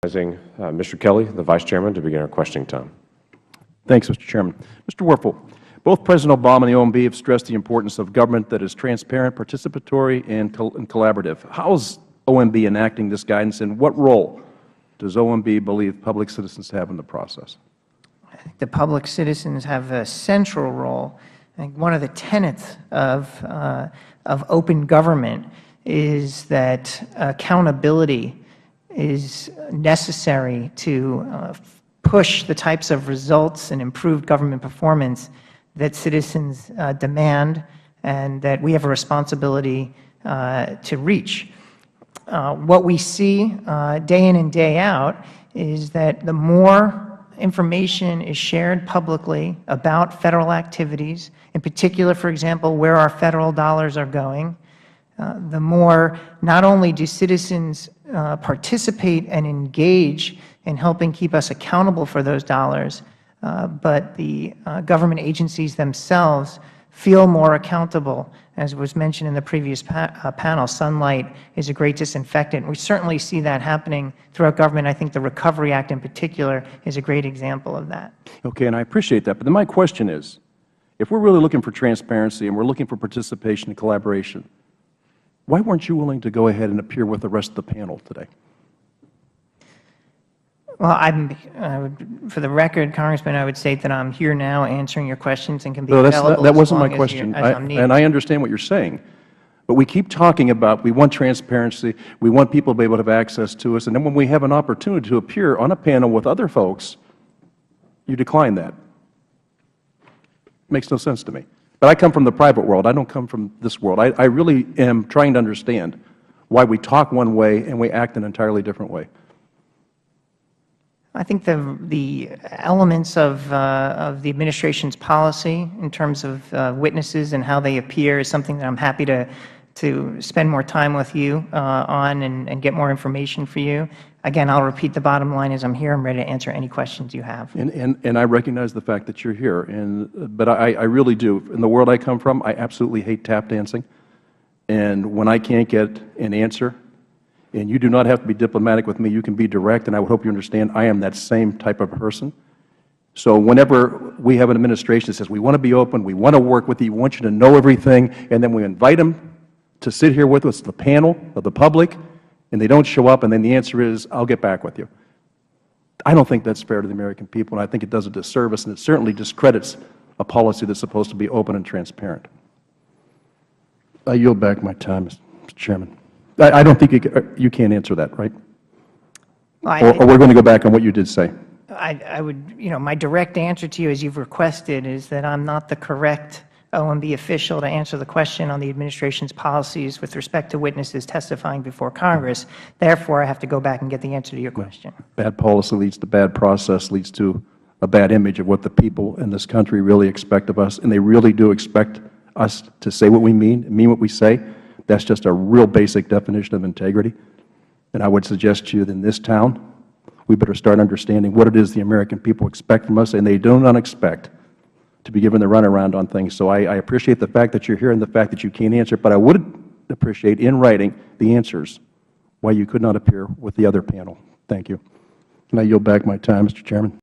Mr. Kelly, the Vice Chairman, to begin our questioning time. Thanks, Mr. Chairman. Mr. Werfel, both President Obama and the OMB have stressed the importance of government that is transparent, participatory, and collaborative. How is OMB enacting this guidance, and what role does OMB believe public citizens have in the process? I think the public citizens have a central role. I think one of the tenets of open government is that accountability is necessary to push the types of results and improved government performance that citizens demand and that we have a responsibility to reach. What we see day in and day out is that the more information is shared publicly about Federal activities, in particular, for example, where our Federal dollars are going, the more not only do citizens participate and engage in helping keep us accountable for those dollars, but the government agencies themselves feel more accountable. As was mentioned in the previous panel, sunlight is a great disinfectant. We certainly see that happening throughout government. I think the Recovery Act in particular is a great example of that. Okay, and I appreciate that. But then my question is, if we're really looking for transparency and we're looking for participation and collaboration, why weren't you willing to go ahead and appear with the rest of the panel today? Well, for the record, Congressman, I would state that I'm here now answering your questions and can be available that wasn't my question. And I understand what you're saying. But we keep talking about we want transparency, we want people to be able to have access to us, and then when we have an opportunity to appear on a panel with other folks, you decline that. Makes no sense to me. But I come from the private world. I don't come from this world. I really am trying to understand why we talk one way and we act an entirely different way. I think the elements of the Administration's policy in terms of witnesses and how they appear is something that I'm happy to spend more time with you on and get more information for you. Again, I'll repeat the bottom line is I'm here. I'm ready to answer any questions you have. And I recognize the fact that you're here. But I really do. In the world I come from, I absolutely hate tap dancing. And when I can't get an answer, and you do not have to be diplomatic with me, you can be direct, and I would hope you understand I am that same type of person. So whenever we have an administration that says we want to be open, we want to work with you, we want you to know everything, and then we invite them to sit here with us, the panel of the public, and they don't show up, and then the answer is, I'll get back with you. I don't think that's fair to the American people, and I think it does a disservice, and it certainly discredits a policy that's supposed to be open and transparent. I yield back my time, Mr. Chairman. I don't think you can't answer that, right? Or we're going to go back on what you did say. I would, my direct answer to you, as you've requested, is that I'm not the correct OMB official to answer the question on the Administration's policies with respect to witnesses testifying before Congress. Therefore, I have to go back and get the answer to your question. Bad policy leads to bad process, leads to a bad image of what the people in this country really expect of us, and they really do expect us to say what we mean what we say. That's just a real basic definition of integrity. And I would suggest to you that in this town, we better start understanding what it is the American people expect from us, and they do not expect to be given the runaround on things. So I appreciate the fact that you're here and the fact that you can't answer, but I would appreciate in writing the answers why you could not appear with the other panel. Thank you. And I yield back my time, Mr. Chairman.